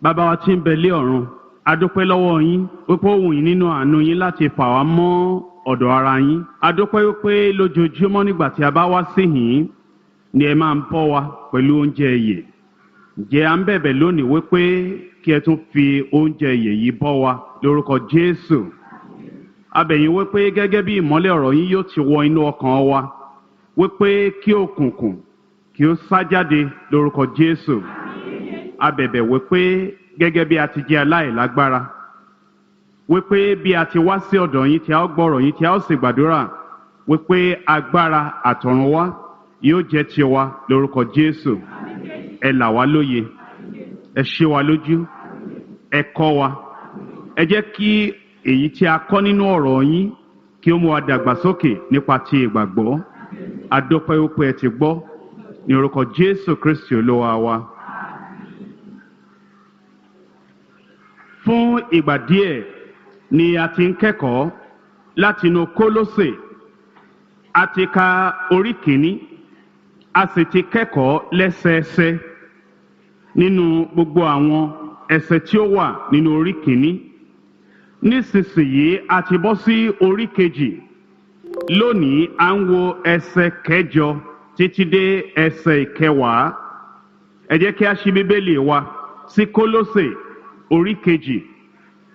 Bàbá wa tí ń bẹ lé ọ̀run, a dúpẹ́ lọ́wọ́ yín wípé ó wù yín nínú àánú yín láti fà wá mọ́ ọ̀dọ̀ ara yín. A dúpẹ́ wípé lójoojúmọ́ nígbà tí a bá wá síhìn ni ẹ máa ń bọ́ wa pẹ̀lú oúnjẹ ìyè. Ǹjẹ́ à ń bẹ̀bẹ̀ lónìí wípé kí ẹ tún fi oúnjẹ ìyè yìí bọ́ wa lórúkọ Jésù. A bẹ̀ yín wípé gẹ́gẹ́ bí ìmọ́lẹ̀ ọ̀rọ̀ yín yóò ti wọ inú ọkàn wa, wípé kí òkùnkùn kí ó sá jáde lórúkọ Jésù. A bẹ̀bẹ̀ wípé gẹ́gẹ́ bí a ti jẹ́ aláìlágbára, wípé bí a ti wá sí ọ̀dọ̀ yín tí a ó gbọ́rọ̀ yín tí a ó sì gbàdúrà, wípé agbára àtọ̀run wá yóò jẹ́ tiwa lórúkọ Jésù. Ẹ là wá lóye, ẹ ṣe wa lójú, ẹ kọ́ wa, ẹ jẹ́ kí èyí tí a kọ́ nínú ọ̀rọ̀ yín kí ó mú wa dàgbàsókè nípa ti ìgbàgbọ́. A dúpẹ́ wípé ẹ ti gbọ́ ní orúkọ Jésù Kristi Olúwa wa. Fún ìgbà díẹ̀ ni a ti ń kẹ́kọ̀ọ́ látinú Kólósè. A ti ka orí kìíní, a sì ti kẹ́kọ̀ọ́ lẹ́sẹẹsẹ nínú gbogbo àwọn ẹsẹ̀ tí ó wà nínú orí kìíní. Nísinsìnyí a ti bọ́ sí orí kejì. Lónìí à ń wo ẹsẹ̀ kẹjọ títí dé ẹsẹ̀ ìkẹwàá. Ẹ jẹ́ kí a ṣí Bíbélì wa sí Kólósè orí kejì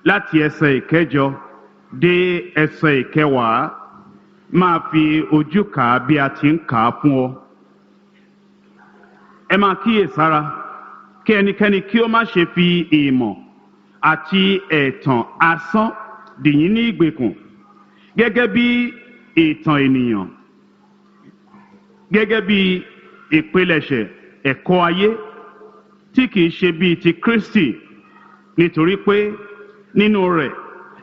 láti ẹsẹ̀ ìkẹjọ dé ẹsẹ̀ ìkẹwàá. Máa fi ojú kà á bí a ti ń kà á fún ọ. Ẹ máa kíyèsára kí ẹnikẹ́ni kí ó má ṣe fi ìmọ̀ àti ẹ̀tàn asán dì yín ní ìgbèkùn gẹ́gẹ́ bí ìtàn ènìyàn, gẹ́gẹ́ bí ìpilẹ̀ṣẹ̀ ẹ̀kọ́ ayé tí kìí ṣe bíi ti Kristi, nítorí pé nínú rẹ̀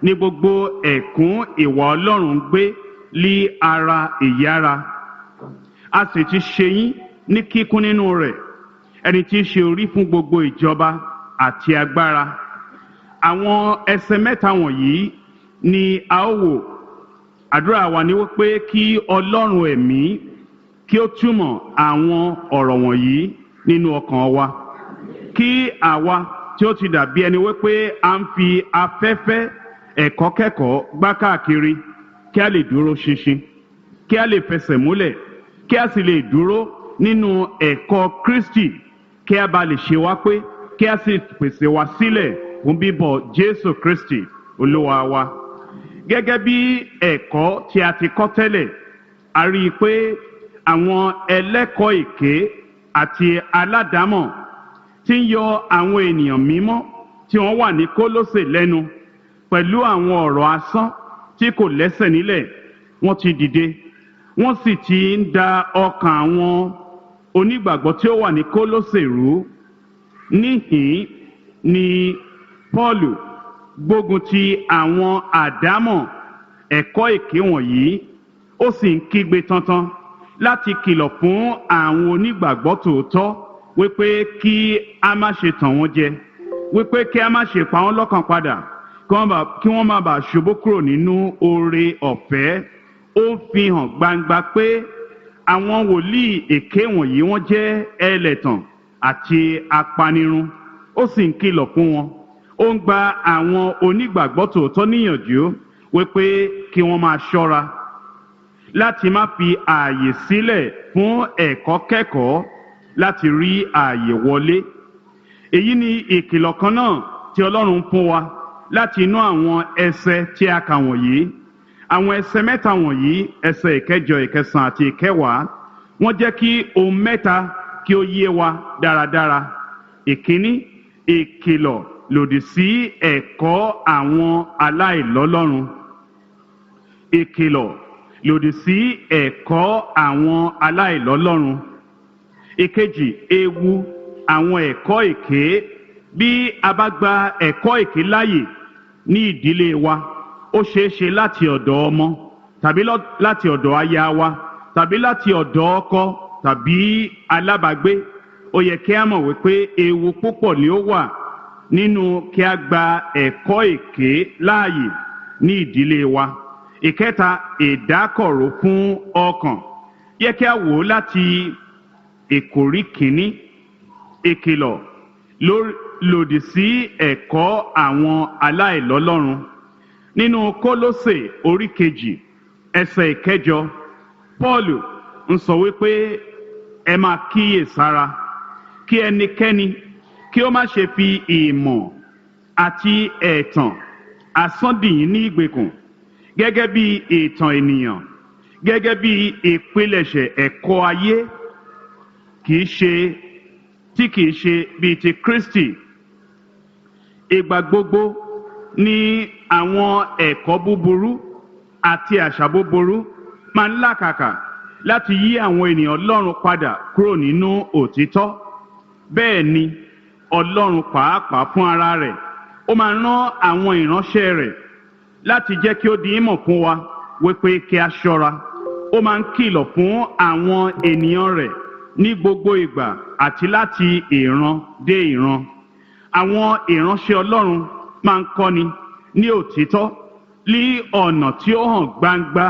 ni gbogbo ẹ̀kún ìwà Ọlọ́run gbé lí ara ìyára. A sì ti ṣe yín ní kíkún nínú rẹ̀, ẹni tí í ṣe orí fún gbogbo ìjọba àti agbára. Àwọn ẹsẹ̀ mẹ́ta wọ̀nyí ni a ó wò. Àdúrà wa ni wípé kí Ọlọ́run ẹ̀mí kí ó túmọ̀ àwọn ọ̀rọ̀ wọ̀nyí nínú ọkàn wa, kí àwa tí ó ti dàbí ẹni wípé a ń fi afẹ́fẹ́ ẹ̀kọ́ kẹ́kọ̀ọ́ gbá káàkiri, kí a lè dúró ṣinṣin, kí a lè fẹsẹ̀ múlẹ̀, kí a sì lè dúró nínú ẹ̀kọ́ Kristi, kí a bá lè ṣe wá pé, kí a sì pèsè wa sílẹ̀ fún bíbọ̀ Jésù Kristi Olúwa wa. Gẹ́gẹ́ bí ẹ̀kọ́ tí a ti kọ́ tẹ́lẹ̀, a rí i pé àwọn ẹlẹ́kọ̀ọ́ èké àti aládàámọ̀ tí ń yọ àwọn ènìyàn mímọ́ tí wọ́n wà ní Kólósè lẹ́nu pẹ̀lú àwọn ọ̀rọ̀ asán tí kò lẹ́sẹ̀ nílẹ̀, wọ́n ti dìde, wọ́n sì ti ń da ọkàn àwọn onígbàgbọ́ tí ó wà ní Kólósè rú. Níhìn ni Pọ́ọ̀lù gbógun ti àwọn àdámọ̀ ẹ̀kọ́ èké wọ̀nyí, ó sì ń kígbe tantan láti kìlọ̀ fún àwọn onígbàgbọ́ tòótọ́ wípé kí a má ṣe tàn wọ́n jẹ, wípé kí a má ṣe pa wọ́n lọ́kàn padà, kí wọ́n má bàa ṣubú kúrò nínú oore ọ̀fẹ́. Ó fi hàn gbangba pé àwọn wòlíì èké wọ̀nyí wọ́n jẹ́ ẹlẹ́tàn àti apanirun. Ó sì ń kìlọ̀ fún wọn. Ó ń gba àwọn onígbàgbọ́ tòótọ́ níyànjú wípé kí wọ́n máa ṣọ́ra láti má fi ààyè sílẹ̀ fún ẹ̀kọ́ kẹ́kọ̀ọ́ láti rí ààyè wọlé. Èyí ni ìkìlọ̀ kan náà tí Ọlọ́run fún wa láti inú àwọn ẹsẹ̀ tí a kà wọ̀nyí. Àwọn ẹsẹ̀ mẹ́ta wọ̀nyí, ẹsẹ̀ ìkẹjọ, ìkẹsàn àti ìkẹwàá, wọ́n jẹ́ kí ohun mẹ́ta kí ó yé wa dáradára. Ìkíní, ìkìlọ̀ lòdì sí ẹ̀kọ́ àwọn aláìlọ́lọ́run. Ìkìlọ̀ lòdì sí ẹ̀kọ́ àwọn aláìlọ́lọ́run. Ìkejì, ewu àwọn ẹ̀kọ́ èké. Bí a bá gba ẹ̀kọ́ èké láàyè ní ìdílé wa, ó ṣeé ṣe láti ọ̀dọ̀ ọmọ, tàbí láti ọ̀dọ̀ aya wa, tàbí láti ọ̀dọ̀ ọkọ tàbí alábàágbé. Ó yẹ kí a mọ̀ wípé ewu púpọ̀ ni ó wà nínú kí a gba ẹ̀kọ́ èké láàyè ní ìdílé wa. Ìkẹta, ìdákọ̀ró fún ọkàn. Yẹ kí a wò ó láti ìkórí kìíní, ìkìlọ̀ lòdì sí ẹ̀kọ́ àwọn aláìlọ́lọ́run. Nínú Kólósè orí kejì ẹsẹ̀ ìkẹjọ, Pọ́ọ̀lù ń sọ wípé ẹ máa kíyèsára kí ẹnikẹ́ni kí ó má ṣe fi ìmọ̀ àti ẹ̀tàn asán dì yín ní ìgbèkùn gẹ́gẹ́ bí ìtàn ènìyàn, gẹ́gẹ́ bí ìpilẹ̀ṣẹ̀ ẹ̀kọ́ ayé tí kìí ṣe bíi ti Kristi. Ìgbà gbogbo ni àwọn ẹ̀kọ́ búburú àti àṣà búburú máa ń làkàkà láti yí àwọn ènìyàn Ọlọ́run padà kúrò nínú òtítọ́. Bẹ́ẹ̀ ni Ọlọ́run pàápàá fún ara rẹ̀ ó máa rán àwọn ìránṣẹ́ rẹ̀ láti jẹ́ kí ó di ìmọ̀ fún wa wípé kí a ṣọ́ra. Ó máa ń kìlọ̀ fún àwọn ènìyàn rẹ̀ ní gbogbo ìgbà àti láti ìran dé ìran. Àwọn ìránṣẹ́ Ọlọ́run máa ń kọ́ni ní òtítọ́ ní ọ̀nà tí ó hàn gbangba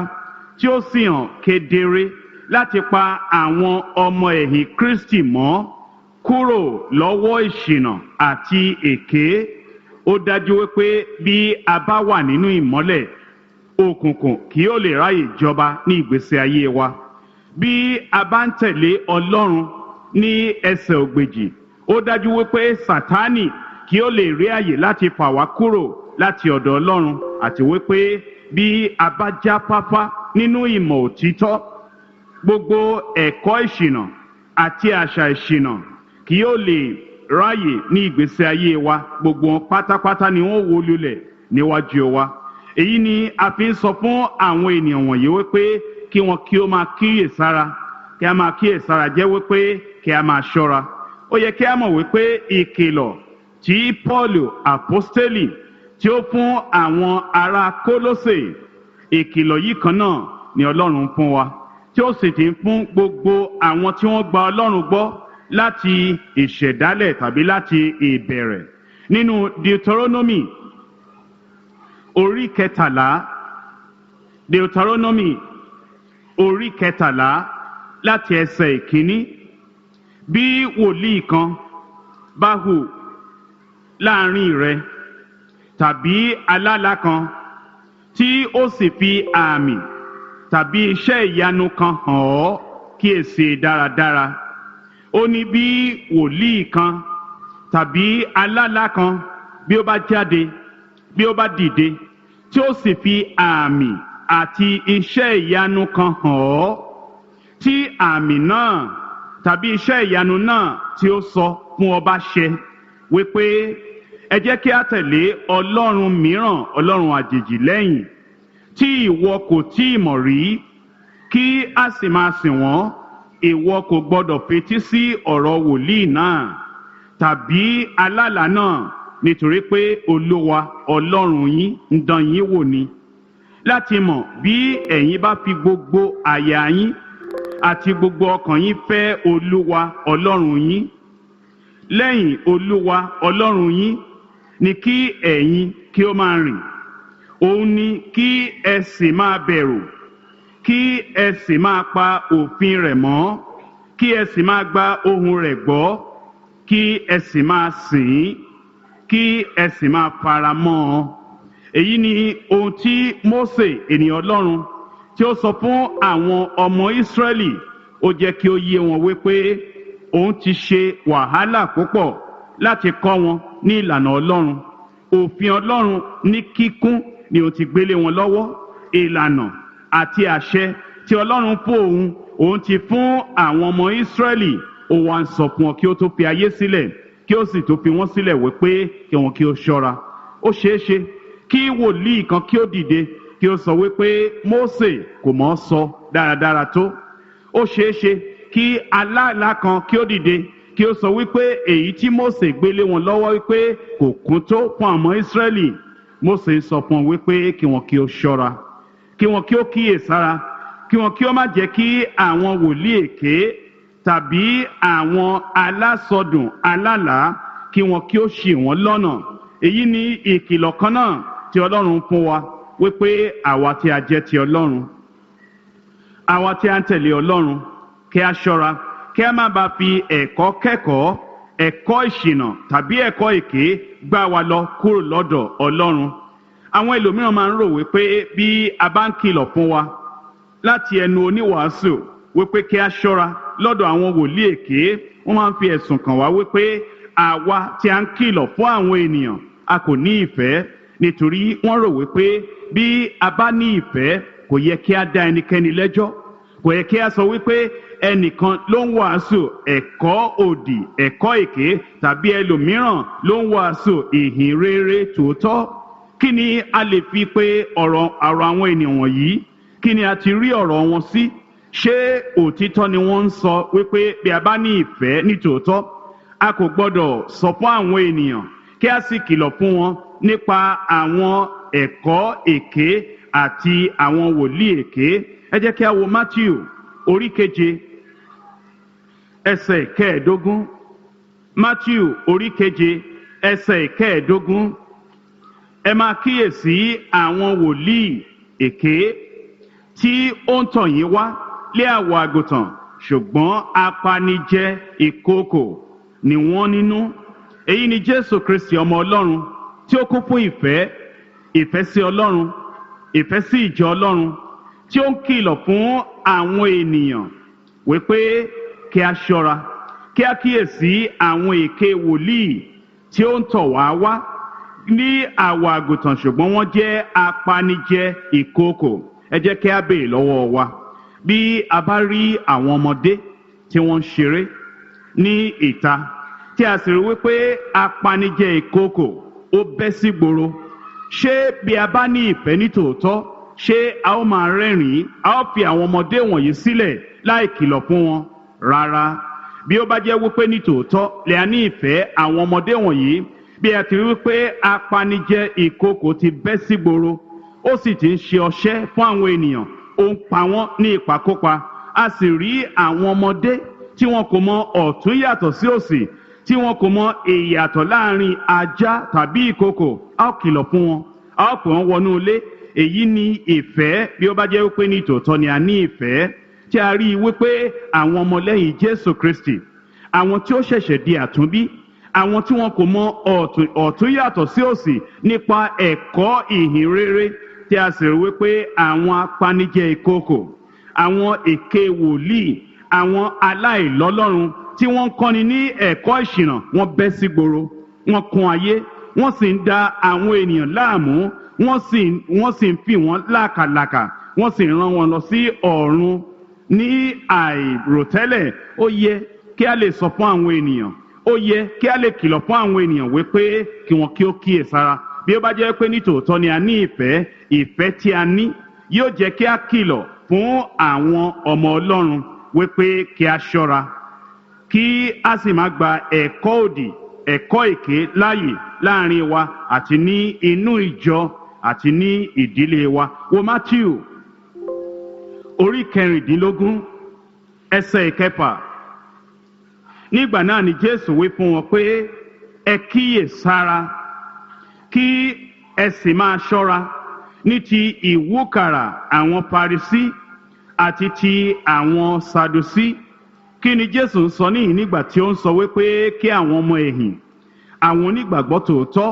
tí ó sì hàn kedere láti pa àwọn ọmọ ẹ̀yìn Kristi mọ́ kúrò lọ́wọ́ ìṣìnà àti èké. Ó dájú wípé bí a bá wà nínú ìmọ́lẹ̀, òkùnkùn kì yóò lè ráyè jọba ní ìgbésí ayé wa. Bí a bá ń tẹ̀lé Ọlọ́run ní ẹsẹ̀ ògbèjì, ó dájú wípé Sátánì kì yóò lè rí àyè láti fà wá kúrò láti ọ̀dọ̀ Ọlọ́run, àti wípé bí a bá jáfáfá nínú ìmọ̀ òtítọ́, gbogbo ẹ̀kọ́ ìṣìnà àti àṣà ìṣìnà kì yóò lè ráyè ní ìgbésí ayé wa. Gbogbo wọn pátápátá ni wọ́n wó lulẹ̀ níwájú wa. Èyí ni a fi ń sọ fún àwọn ènìyàn wọ̀nyí wípé kí wọn kí ó máa kíyèsára. Kí a máa kíyèsára jẹ́ wípé kí a máa ṣọ́ra. Ó yẹ kí a mọ̀ wípé ìkìlọ̀ tí Pọ́ọ̀lù àpọ́stélì tí ó fún àwọn ará Kólósè, ìkìlọ̀ yìí kan náà ni Ọlọ́run fún wa, tí ó sì ti ń fún gbogbo àwọn tí wọ́n gba Ọlọ́run gbọ́ láti ìṣẹ̀dálẹ̀ tàbí láti ìbẹ̀rẹ̀. Nínú Deuteronomy orí kẹtàlá, Deuteronomy orí kẹtàlá láti ẹsẹ̀ ìkíní, bí wòlíì kan bá hù láàrin rẹ tàbí alálà kan tí ó sì fi àmì tàbí iṣẹ́ ìyanu kan hàn ọ́, kíyèsí dáradára. Ó ní bí wòlíì kan tàbí alálà kan bí ó bá jáde, bí ó bá dìde, tí ó sì fi àmì àti iṣẹ́ ìyanu kan hàn ọ́, tí àmì náà tàbí iṣẹ́ ìyanu náà tí ó sọ fún ọ bá ṣẹ, wípé ẹ jẹ́ kí a tẹ̀lé ọlọ́run mìíràn, ọlọ́run àjèjì lẹ́yìn, tí ìwọ kò tí ì mọ̀ rí, kí a sì máa sìn wọ́n, ìwọ kò gbọdọ̀ fetí sí ọ̀rọ̀ wòlíì náà tàbí alálà náà, nítorí pé Olúwa Ọlọ́run yín ń dán yín wò ni, láti mọ̀ bí ẹ̀yin bá fi gbogbo àyà yín àti gbogbo ọkàn yín fẹ́ Olúwa Ọlọ́run yín. Lẹ́yìn Olúwa Ọlọ́run yín ni kí ẹ̀yin kí ó máa rìn, òun ni kí ẹ sì máa bẹ̀rù, kí ẹ sì máa pa òfin rẹ̀ mọ́, kí ẹ sì máa gba ohùn rẹ̀ gbọ́, kí ẹ sì máa sìn ín, kí ẹ sì máa fara mọ́ ọ. Èyí ni ohun tí Mósè ènìyàn Ọlọ́run tí ó sọ fún àwọn ọmọ Ísírẹ́lì. Ó jẹ́ kí ó yé wọn wípé òun ti ṣe wàhálà púpọ̀ láti kọ́ wọn ní ìlànà Ọlọ́run. Òfin Ọlọ́run ní kíkún ni ó ti gbélé wọn lọ́wọ́. Ìlànà àti àṣẹ tí Ọlọ́run fún òun ti fún àwọn ọmọ Ísírẹ́lì. Ó wá ń sọ fún wọn kí ó tó fi ayé sílẹ̀, kí ó sì tó fi wọ́n sílẹ̀ wípé kí wọn kí ó ṣọ́ra. Ó ṣeé ṣe kí wòlíì kan kí ó dìde kí ó sọ wípé Mósè kò mọ̀ sọ dáradára tó. Ó ṣeé ṣe kí alálà kan kí ó dìde kí ó sọ wípé èyí tí Mósè gbélé wọn lọ́wọ́ wípé kò kún tó fún àwọn ọmọ Ísírẹ́lì. Mósè sọ fún wọn wípé kí wọn kí ó ṣọ́ra, kí wọn kí ó kíyèsára, kí wọn kí ó má jẹ́ kí àwọn wòlíì èké tàbí àwọn alásọdùn alálà kí wọn kí ó ṣì wọ́n lọ́nà. Èyí ni ìkìlọ̀ kan náà tí Ọlọ́run fún wa wípé àwa tí a jẹ́ ti Ọlọ́run, àwa tí a ń tẹ̀lé Ọlọ́run, kí a ṣọ́ra kí a má bàa fi ẹ̀kọ́ kẹ́kọ̀ọ́ ẹ̀kọ́ ìṣìnà tàbí ẹ̀kọ́ èké gbá wa lọ kúrò lọ́dọ̀ Ọlọ́run. Àwọn ẹlòmíràn máa ń rò wípé bí a bá ń kìlọ̀ fún wa láti ẹnu oníwàásù wípé kí a ṣọ́ra lọ́dọ̀ àwọn wòlíì èké, wọ́n máa ń fi ẹ̀sùn kàn wá wípé àwa tí a ń kìlọ̀ fún àwọn ènìyàn a kò ní ìfẹ́, nítorí wọ́n rò wípé bí a bá ní ìfẹ́ kò yẹ kí a dá ẹnikẹ́ni lẹ́jọ́, kò yẹ kí a sọ wípé ẹnìkan ló ń wàásù ẹ̀kọ́ òdì, ẹ̀kọ́ èké, tàbí ẹlòmíràn ló ń wàásù ìhìn rere tòótọ́. Kí ni a lè fi pé ọ̀rọ̀ àwọn ènìyàn wọ̀nyí? Kí ni a ti rí ọ̀rọ̀ wọn sí? Ṣé òtítọ́ ni wọ́n ń sọ wípé bí a bá ní ìfẹ́ ní tòótọ́ a kò gbọ́dọ̀ sọ fún àwọn ènìyàn kí a sì kìlọ̀ fún wọn nípa àwọn ẹ̀kọ́ èké àti àwọn wòlíì èké? Ẹ jẹ́ kí a wo Matthew orí 7 ẹsẹ̀ 15. Matthew orí 7 ẹsẹ̀ 15. Ẹ máa kíyèsí àwọn wòlíì èké tí ó ń tọ̀ yín wá lé àwọ̀ àgùntàn, ṣùgbọ́n apanijẹ ìkookò ni wọ́n nínú. Èyí ni Jésù Kristi ọmọ Ọlọ́run tí ó kún fún ìfẹ́ sí Ọlọ́run, ìfẹ́ sí ìjọ Ọlọ́run, tí ó ń kìlọ̀ fún àwọn ènìyàn wípé kí a ṣọ́ra, kí a kíyèsí àwọn èké wòlíì tí ó ń tọ̀ wá wá ní àwọ̀ àgùntàn ṣùgbọ́n wọ́n jẹ́ apanijẹ ìkookò. Ẹ jẹ́ kí a béèrè lọ́wọ́ wa, bí a bá rí àwọn ọmọdé tí wọ́n ń ṣeré ní ìta tí a sì rí wípé apanijẹ ìkookò ó bẹ́ sí gboro, ṣé bí a bá ní ìfẹ́ ní tòótọ́, ṣé a ó máa rẹ́rìn-ín, a ó fi àwọn ọmọdé wọ̀nyí sílẹ̀ láì kìlọ̀ fún wọn? Rárá. Bí ó bá jẹ́ wípé ní tòótọ́ lè a ní ìfẹ́ àwọn ọmọdé wọ̀nyí, bí a ti rí wípé apanijẹ ìkookò ti bẹ́ sí gboro, ó sì ti ń ṣe ọṣẹ́ fún àwọn ènìyàn, ó ń pa wọ́n ní ìpakúpa, a sì rí àwọn ọmọdé tí wọn kò mọ ọ̀tún yàtọ̀ sí òsì, tí wọn kò mọ ìyàtọ̀ láàrin ajá tàbí ìkookò, a ó kìlọ̀ fún wọn, a ó pè wọ́n wọnú ilé. Èyí ni ìfẹ́ bí ó bá jẹ́ wípé ní tòótọ́ ni a ní ìfẹ́, tí a rí i wípé àwọn ọmọlẹ́yìn Jésù Kristi, àwọn tí ó ṣẹ̀ṣẹ̀ di àtúnbí, àwọn tí wọn kò mọ ọ̀tún yàtọ̀ sí òsì nípa ẹ̀kọ́ ìhìn rere, tí a sì rí wípé àwọn apanijẹ ìkookò, àwọn èké wòlíì, àwọn aláìlọ́lọ́run tí wọ́n ń kọ́ni ní ẹ̀kọ́ ìṣìnà, wọ́n bẹ́ sí gboro, wọ́n kún ayé, wọ́n sì ń da àwọn ènìyàn láàmú, wọ́n sì ń fi wọ́n lákàlàkà, wọ́n sì ń rán wọn lọ sí ọ̀run ní àìròtẹ́lẹ̀. Ó yẹ kí a lè sọ fún àwọn ènìyàn, ó yẹ kí a lè kìlọ̀ fún àwọn ènìyàn wípé kí wọn kí ó kíyèsára. Bí ó bá jẹ́ pé ní tòótọ́ ni a ní ìfẹ́ tí a ní yóò jẹ́ kí a kìlọ̀ fún àwọn ọmọ Ọlọ́run wípé kí a ṣọ́ra, kí a sì má gba ẹ̀kọ́ òdì, ẹ̀kọ́ èké láàyè láàrin wa àti ní inú ìjọ àti ní ìdílé wa. Wo Matthew orí 16 ẹsẹ̀ 6. Nígbà náà ni Jésù wí fún wọn pé ẹ kíyèsára kí ẹ sì máa ṣọ́ra ní ti ìwúkàrà àwọn Farisí àti ti àwọn Sadusí. Kí ni Jésù ń sọ níhìn nígbà tí ó ń sọ wípé kí àwọn ọmọ ẹ̀yìn, àwọn onígbàgbọ́ tòótọ́,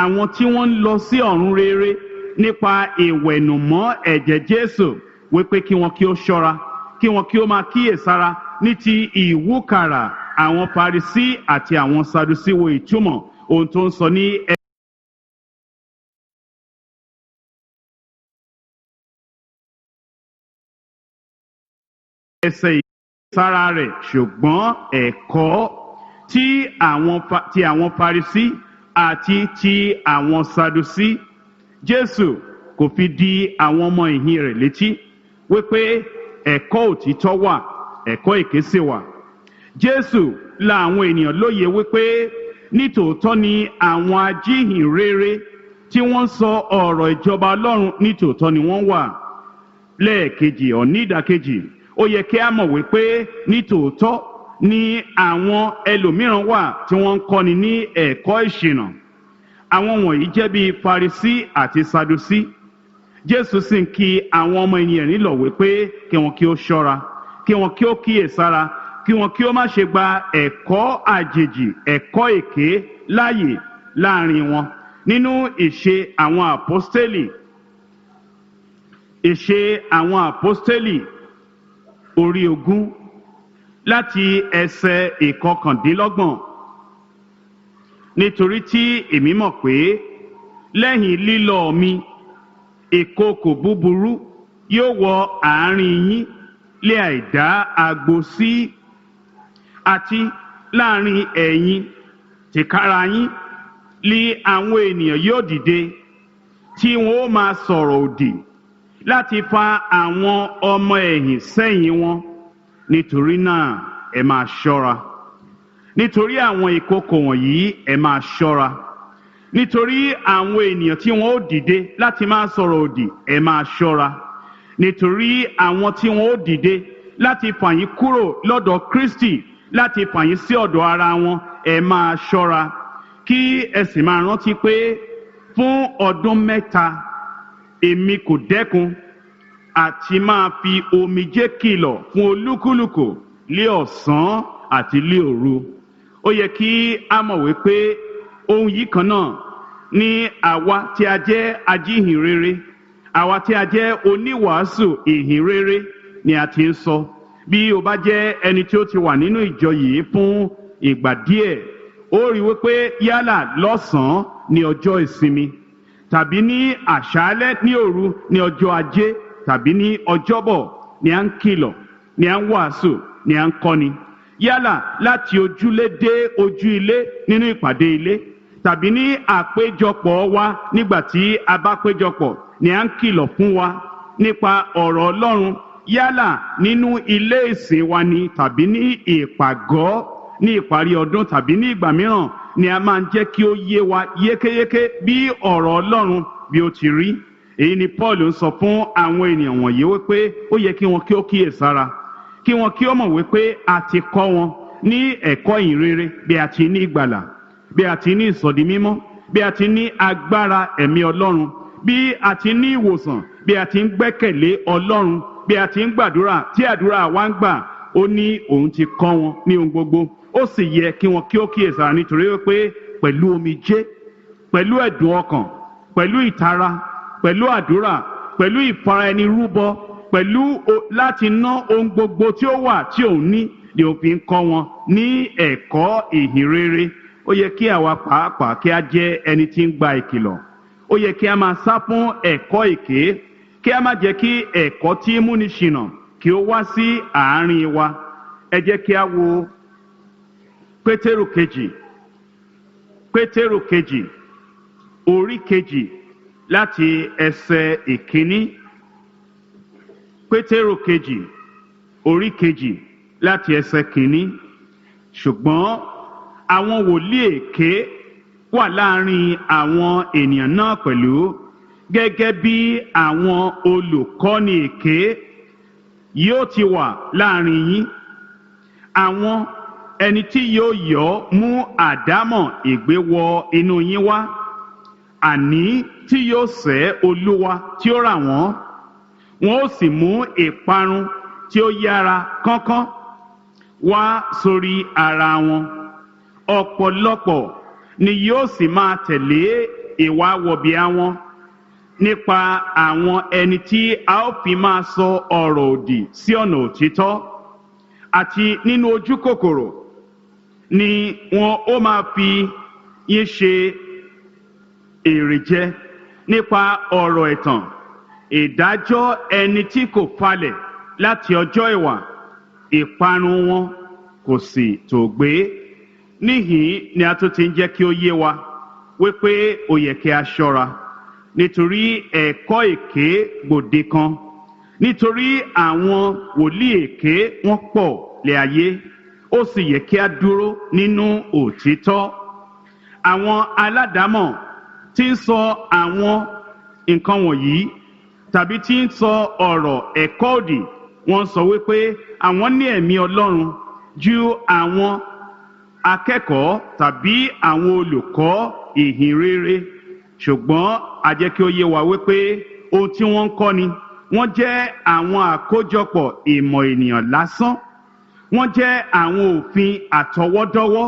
àwọn tí wọ́n ń lọ sí ọ̀run rere nípa ìwẹ̀nùmọ́ ẹ̀jẹ̀ Jésù, wípé kí wọn kí ó ṣọ́ra, kí wọn kí ó máa kíyèsára ní ti ìwúkàrà àwọn Farisí àti àwọn Sadusí? Wo ìtumọ̀ ohun tó ń sọ ní ẹsẹ̀ ìsára rẹ̀, ṣùgbọ́n ẹ̀kọ́ tí àwọn Farisí àti ti àwọn Sadusí. Jésù kò fi di àwọn ọmọ ẹ̀yìn rẹ̀ létí wípé ẹ̀kọ́ òtítọ́ wà, ẹ̀kọ́ èké sì wà. Jésù la àwọn ènìyàn lóye wípé nítòótọ́ ni àwọn ajíhìnrere tí wọ́n sọ ọ̀rọ̀ ìjọba Ọlọ́run nítòótọ́ ni wọ́n wà. Lẹ́ẹ̀kejì ìdàkejì, ó yẹ kí a mọ̀ wípé nítòótọ́ ni àwọn ẹlòmíràn wà tí wọ́n ń kọ́ni ní ẹ̀kọ́ ìṣìnà. Àwọn wọ̀nyí jẹ́ bíi Farisí àti Sadusí. Jésù sì ń kí àwọn ọmọ ènìyàn nílọ̀ wípé kí wọn kí ó ṣọ́ra, kí wọn kí ó kíyèsára kí wọn kí ó má ṣe gba ẹ̀kọ́ àjèjì, ẹ̀kọ́ èké láàyè láàrin wọn. Nínú ìṣe àwọn àpọ́stélì, ìṣe àwọn àpọ́stélì orí 20 láti ẹsẹ̀ 29. Nítorí tí èmi mọ̀ pé lẹ́yìn lílọ mi, ìkookò búburú yóò wọ àárín yín lé àìdá agbo sí, àti láàrin ẹ̀yin tìkára yín lé àwọn ènìyàn yóò dìde tí wọn ó máa sọ̀rọ̀ òdì láti fa àwọn ọmọ ẹ̀yìn sẹ́yìn wọn. Nítorí náà ẹ máa ṣọ́ra. Nítorí àwọn ìkookò wọ̀nyí ẹ máa ṣọ́ra. Nítorí àwọn ènìyàn tí wọn ó dìde láti máa sọ̀rọ̀ òdì ẹ máa ṣọ́ra. Nítorí àwọn tí wọn ó dìde láti fà yín kúrò lọ́dọ̀ Kristi, láti fà yín sí ọ̀dọ̀ ara wọn, ẹ máa ṣọ́ra. Kí ẹ sì máa rántí pé fún ọdún 3 èmi kò dẹ́kun àti máa fi omijé kìlọ̀ fún olúkúlùkù lé ọ̀sán àti lé òru. Ó yẹ kí a mọ̀ wípé ohun yìí kan náà ni àwa tí a jẹ́ ajíhìnrere, àwa tí a jẹ́ oníwàásù ìhìnrere ni a ti ń sọ. Bí o bá jẹ́ ẹni tí ó ti wà nínú ìjọ yìí fún ìgbà díẹ̀, ó rí wípé yálà lọ́sàn-án ní ọjọ́ ìsinmi, tàbí ní àṣálẹ́ ní òru ní ọjọ́ ajé, tàbí ní ọjọ́bọ̀ ni à ń kìlọ̀, ni à ń wàásù, ni à ń kọ́ni. Yálà láti ojúlé dé ojú ilé nínú ìpàdé ilé, tàbí ní àpéjọpọ̀ wa nígbà tí a bá péjọpọ̀ ni à ń kìlọ̀ fún wa nípa ọ̀rọ̀ Ọlọ́run. Yálà nínú ilé ìsìn wa ni, tàbí ní ìpàgọ́ ní ìparí ọdún, tàbí ní ìgbà mìíràn ni a máa ń jẹ́ kí ó yé wa yékéyéké bí ọ̀rọ̀ Ọlọ́run bí ó ti rí. Èyí ni Paul ń sọ fún àwọn ènìyàn wọ̀nyí wípé ó yẹ kí wọn kí ó kíyèsára, kí wọn kí ó mọ̀ wípé a ti kọ́ wọn ní ẹ̀kọ́ ìhìnrere bí a ti ní ìgbàlà, bí a ti ní ìsọdi mímọ́, bí a ti ní agbára ẹ̀mí Ọlọ́run, bí a ti ní ìwòsàn, bí a ti ń gbẹ́kẹ̀lé Ọlọ́run, bí a ti ń gbàdúrà tí àdúrà wa ń gbà. Ó ní òun ti kọ́ wọn ní ohun gbogbo. Ó sì yẹ kí wọn kí ó kíyèsára, nítorí wípé pẹ̀lú omijé, pẹ̀lú ẹ̀dùn ọkàn, pẹ̀lú ìtara, pẹ̀lú àdúrà, pẹ̀lú ìfara-ẹni-rúbọ, pẹ̀lú láti ná ohun gbogbo tí ó wà tí òun ní, ni òun fi ń kọ́ wọn ní ẹ̀kọ́ ìhìnrere. Ó yẹ kí àwa pàápàá kí a jẹ́ ẹni tí ń gba ìkìlọ̀. Ó yẹ kí a máa sá fún ẹ̀kọ́ èké, kí a má jẹ́ kí ẹ̀kọ́ tí múni ṣìnà kí ó wá sí àárín wa. Ẹ jẹ́ kí a wo Pétérù kejì orí 2 láti ẹsẹ̀ 1. Pétérù kejì orí 2 láti ẹsẹ̀ 1. Ṣùgbọ́n àwọn wòlíì èké wà láàrin àwọn ènìyàn náà pẹ̀lú, gẹ́gẹ́ bí àwọn olùkọ́ni èké yóò ti wà láàrin yín. Àwọn ẹni tí yóò yọ́ mú àdámọ̀ ègbé wọ inú yín wá, àní tí yóò sẹ́ Olúwa tí ó rà wọ́n. Wọn ó sì mú ìparun tí ó yára kánkán wá sórí ara wọn. Ọ̀pọ̀lọpọ̀ ni yóò sì máa tẹ̀lé ìwà wọ̀bìà wọn nípa àwọn ẹni tí a ó fi máa sọ ọ̀rọ̀ òdì sí ọ̀nà òtítọ́, àti nínú ojú kòkòrò ni wọn ó máa fi yín ṣe èrè jẹ nípa ọ̀rọ̀ ẹ̀tàn. Ìdájọ́ ẹni tí kò falẹ̀ láti ọjọ́ ìwà, ìparun wọn kò sì tòògbé. Níhìn ni a tún ti ń jẹ́ kí ó yé wa wípé ó yẹ kí a ṣọ́ra, nítorí ẹ̀kọ́ èké gbòde kan, nítorí àwọn wòlíì èké wọ́n pọ̀ lé ayé. Ó sì yẹ kí a dúró nínú òtítọ́. Àwọn aládàámọ̀ tí ń sọ àwọn nǹkan wọ̀nyí, tàbí tí ń sọ ọ̀rọ̀ ẹ̀kọ́ òdì, wọ́n sọ wípé àwọn ní ẹ̀mí Ọlọ́run ju àwọn akẹ́kọ̀ọ́ tàbí àwọn olùkọ́ ìhìnrere. Ṣùgbọ́n a jẹ́ kí ó yé wa wípé ohun tí wọ́n ń kọ́ ni wọ́n jẹ́ àwọn àkójọpọ̀ ìmọ̀ ènìyàn lásán. wọ́n jẹ́ àwọn òfin àtọwọ́dọ́wọ́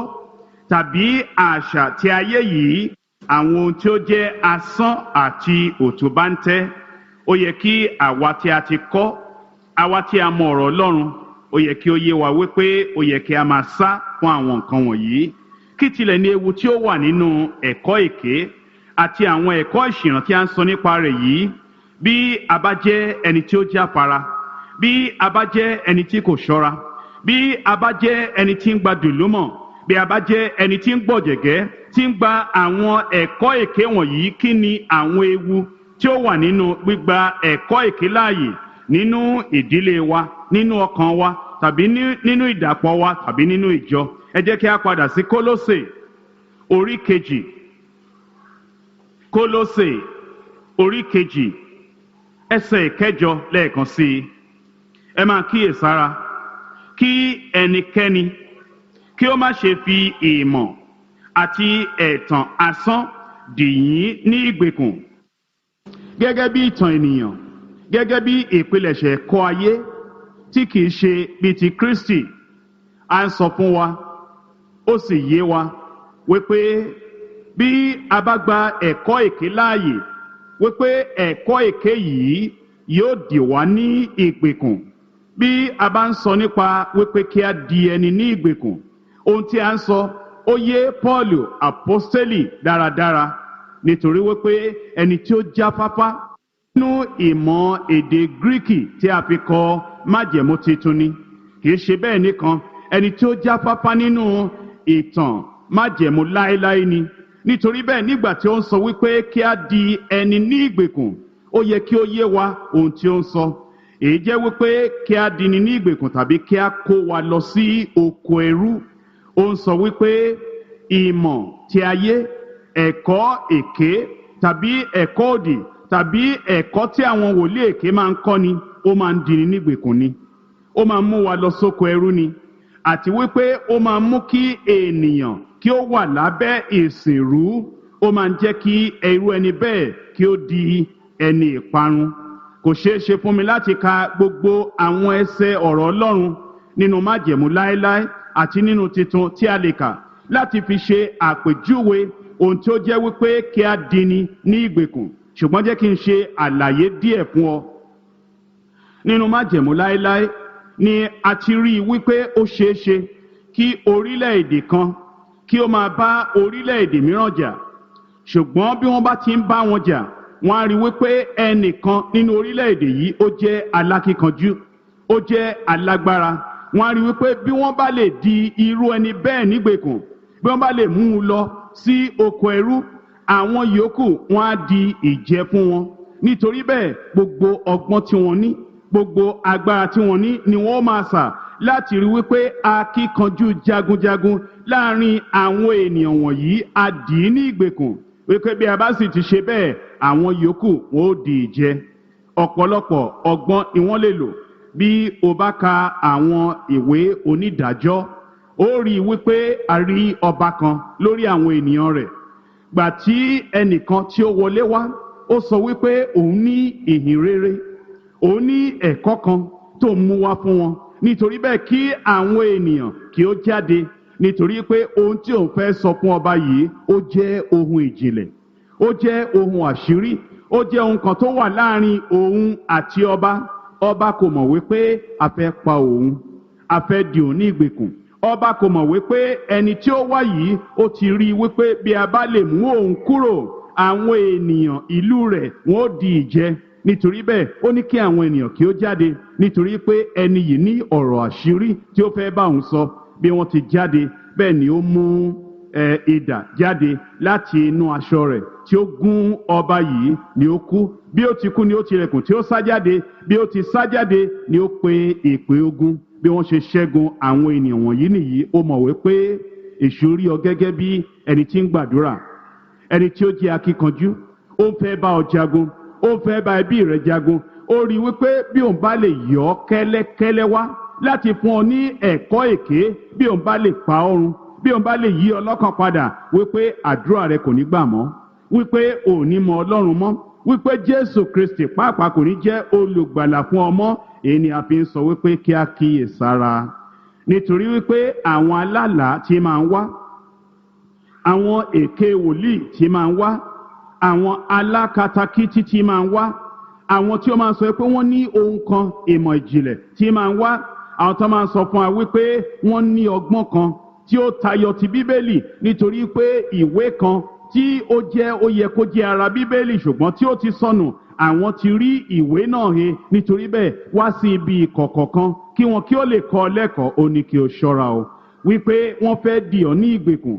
tàbí àṣà tí ayé yìí, àwọn ohun tí ó jẹ́ asán àti òtúbáńtẹ́. Ó yẹ kí àwa tí a ti kọ́, àwa tí a mọ ọ̀rọ̀ Ọlọ́run, ó yẹ kí ó yé wa wípé ó yẹ kí a máa sá fún àwọn nǹkan wọ̀nyí. Kí tilẹ̀ ní ewu tí ó wà nínú ẹ̀kọ́ èké àti àwọn ẹ̀kọ́ ìṣìnà tí a ń sọ nípa rẹ̀ yìí, bí a bá jẹ́ ẹni tí ó jáfara, bí a bá jẹ́ ẹni tí kò ṣọ́ra, bí a bá jẹ́ ẹni tí ń gba dùlúmọ̀, bí a bá jẹ́ ẹni tí ń gbọ̀jẹ̀gẹ́, tí ń gba àwọn ẹ̀kọ́ èké wọ̀nyí, kí ni àwọn ewu tí ó wà nínú gbígba ẹ̀kọ́ èké láàyè nínú ìdílé wa, nínú ọkàn wa, tàbí nínú ìdàpọ̀ wa, tàbí nínú ìjọ? Ẹ jẹ́ kí a padà sí Kólósè orí kejì. Kólósè orí kejì ẹsẹ̀ ìkẹjọ lẹ́ẹ̀kan sí i. Ẹ máa kíyèsára kí ẹnikẹ́ni kí ó má ṣe fi ìmọ̀ àti ẹ̀tàn asán dì yín ní ìgbèkùn, gẹ́gẹ́ bí ìtàn ènìyàn, gẹ́gẹ́ bí ìpilẹ̀ṣẹ̀ ẹ̀kọ́ ayé tí kìí ṣe bíi ti Kristi. À ń sọ fún wa, ó sì yé wa wípé bí a bá gba ẹ̀kọ́ èké láàyè, wípé ẹ̀kọ́ èké yìí yóò dì wá ní ìgbèkùn. Bí a bá ń sọ nípa wípé kí a di ẹni ní ìgbèkùn, ohun tí a ń sọ ó yé Pọ́ọ̀lù àpọ́stélì dáradára, nítorí wípé ẹni tí ó jáfáfá nínú ìmọ̀ èdè Gíríkì tí a fi kọ májẹ̀mú titun ni. Kìí ṣe bẹ́ẹ̀ nìkan, ẹni tí ó jáfáfá nínú ìtàn májẹ̀mú láéláé ni. Nítorí bẹ́ẹ̀, nígbà tí ó ń sọ wípé kí a di ẹni ní ìgbèkùn, ó yẹ kí ó yé wa ohun tí ó ń sọ. Èyí jẹ́ wípé kí a di ni ní ìgbèkùn tàbí kí a kó wa lọ sí oko ẹrú. Ó ń sọ wípé ìmọ̀ ti ayé, ẹ̀kọ́ èké tàbí ẹ̀kọ́ òdì tàbí ẹ̀kọ́ tí àwọn wòlíì èké máa ń kọ́ ni, ó máa ń di ni ní ìgbèkùn ni. Ó máa ń mú wa lọ sóko ẹrú ni. Àti wípé ó máa ń mú kí ènìyàn kí ó wà lábẹ́ ìsìnrú. Ó máa ń jẹ́ kí irú ẹni bẹ́ẹ̀ kí ó di ẹni ìparun. Kò ṣeé ṣe fún mi láti ka gbogbo àwọn ẹsẹ̀ ọ̀rọ̀ Ọlọ́run nínú májẹ̀mú láéláé àti nínú titun tí a lè kà láti fi ṣe àpèjúwe ohun tí ó jẹ́ wípé kí a dini ní ìgbèkùn. Ṣùgbọ́n jẹ́ kí n ṣe àlàyé díẹ̀ fún ọ. Nínú májẹ̀mú láéláé ni a ti rí i wípé ó ṣeé ṣe kí orílẹ̀-èdè kan kí ó máa bá orílẹ̀-èdè mìíràn jà. Ṣùgbọ́n bí wọ́n bá ti ń bá wọn jà, wọ́n á rí wípé ẹnìkan nínú orílẹ̀-èdè yìí ó jẹ́ alákíkanjú, ó jẹ́ alágbára. Wọ́n á rí wípé bí wọ́n bá lè di irú ẹni bẹ́ẹ̀ nígbèkùn, bí wọ́n bá lè mú un lọ sí oko ẹrú, àwọn yòókù wọ́n á di ìjẹ fún wọn. Nítorí bẹ́ẹ̀, gbogbo ọgbọ́n tí wọ́n ní, gbogbo agbára tí wọ́n ní ni wọ́n máa sà láti rí wípé akíkanjú jagunjagun láàrin àwọn ènìyàn wọ̀nyí á dì í ní ìgbèkùn. Wípé bí a bá sì ti ṣe bẹ́ẹ̀, àwọn yòókù wọn ó di ìjẹ. Ọ̀pọ̀lọpọ̀ ọgbọ́n ni wọ́n lè lò. Bí o bá ka àwọn ìwé onídàájọ́, ó rí wípé a rí ọba kan lórí àwọn ènìyàn rẹ̀. Gbà tí ẹnìkan tí ó wọlé wá, ó sọ wípé òun ní ìhìn rere, òun ní ẹ̀kọ́ kan tó ń mú wá fún wọn. Nítorí bẹ́ẹ̀ kí àwọn ènìyàn kí ó jáde, nítorí pé ohun tí òun fẹ́ sọ fún ọba yìí ó jẹ́ ohun ìjìnlẹ̀, ó jẹ́ ohun àṣírí, ó jẹ́ ohun kan tó wà láàrin òun àti ọba. Ọba kò mọ̀ wípé a fẹ́ pa òun, a fẹ́ dì òun ní ìgbèkùn. Ọba kò mọ̀ wípé ẹni tí ó wá yìí ó ti rí i wípé bí a bá lè mú òun kúrò, àwọn ènìyàn ìlú rẹ̀ wọ́n ó di ìjẹ. Nítorí bẹ́ẹ̀, ó ní kí àwọn ènìyàn kí ó jáde, nítorí pé ẹni yìí ní ọ̀rọ̀ àṣírí tí ó fẹ́ bá òun sọ. Bí wọ́n ti jáde, bẹ́ẹ̀ ni ó mú idà jáde láti inú aṣọ rẹ̀ tí ó gún ọba yìí, ni ó kú. Bí ó ti kú ni ó tilẹ̀kùn tí ó sá jáde. Bí ó ti sá jáde ni ó pe ìpè ogun. Bí wọ́n ṣe ṣẹ́gun àwọn ènìyàn wọ̀nyí nìyí. Ó mọ̀ wípé èṣù rí ọ gẹ́gẹ́ bí ẹni tí ń gbàdúrà, ẹni tí ó jẹ́ akíkanjú. Ó ń fẹ́ bá ọ jagun, ó ń fẹ́ bá ẹbí rẹ̀ jagun. Ó rí wípé bí òun bá lè yọ ọ́ kẹ́lẹ́kẹ́lẹ́ wá láti fún ọ ní ẹ̀kọ́ èké, bí òun bá lè pa ọ́ run, bí òun bá lè yí ọ lọ́kàn padà, wípé àdúrà rẹ kò ní gbà mọ́, wípé ò ní mọ Ọlọ́run mọ́, wípé Jésù Kristi pàápàá kò ní jẹ́ olùgbàlà fún ọ mọ́. Èyí ni a fi ń sọ wípé kí a kíyè sára. nítorí wípé àwọn alálàá tí máa ń wá, àwọn èké wòlíì tí máa ń wá, àwọn alákatakítí tí máa ń wá, àwọn tí ó máa ń sọ pé wọ́n ní ohun kan ìmọ̀ ìjìnlẹ̀ tí máa ń wá, àwọn tó máa ń sọ fún wa wípé wọ́n ní ọgbọ́n kan tí ó tayọ ti bíbélì nítorí pé ìwé kan tí ó yẹ kó jẹ́ ara bíbélì ṣùgbọ́n tí ó ti sọnù, àwọn ti rí ìwé náà he, nítorí bẹ́ẹ̀ wá sí ibi ìkọ̀kọ̀ kan kí wọn kí ó lè kọ́ ọ lẹ́kọ̀ọ́. Ó ní kí o ṣọ́ra o wípé wọ́n fẹ́ dì ọ́ ní ìgbèkùn,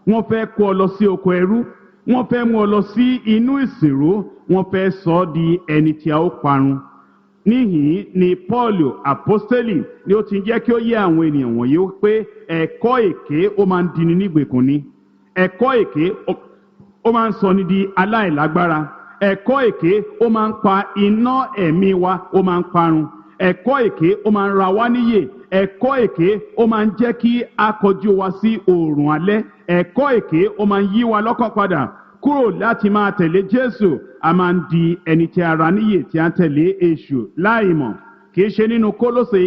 wọ́n fẹ́ kó ọ lọ sí oko ẹrú, wọ́n fẹ́ mú ọ lọ sí inú ìsìnrú, wọ́n fẹ́ sọ ọ́ di ẹni tí a ó parun. Níhìn ni Pọ́ọ̀lù àpọ́stélì ni ó ti jẹ́ kí ó yé àwọn ènìyàn wọ̀nyí pé ẹ̀kọ́ èké ó máa ń dini nígbèkùn ni. Ẹ̀kọ́ èké ó máa ń sọ ni di aláìlágbára. Ẹ̀kọ́ èké ó máa ń pa iná ẹ̀mí wa, ó máa ń parun. Ẹ̀kọ́ èké ó máa ń ra wá níyè. Ẹ̀kọ́ èké ó máa ń jẹ́ kí a kọjú wa sí oòrùn alẹ́. Ẹ̀kọ́ èké ó máa ń yí wa lọ́kàn padà kúrò láti máa tẹ̀lé Jésù. A máa ń di ẹni tí a ra níyè tí a ń tẹ̀lé èṣù láìmọ̀. Kì í ṣe nínú Kólósè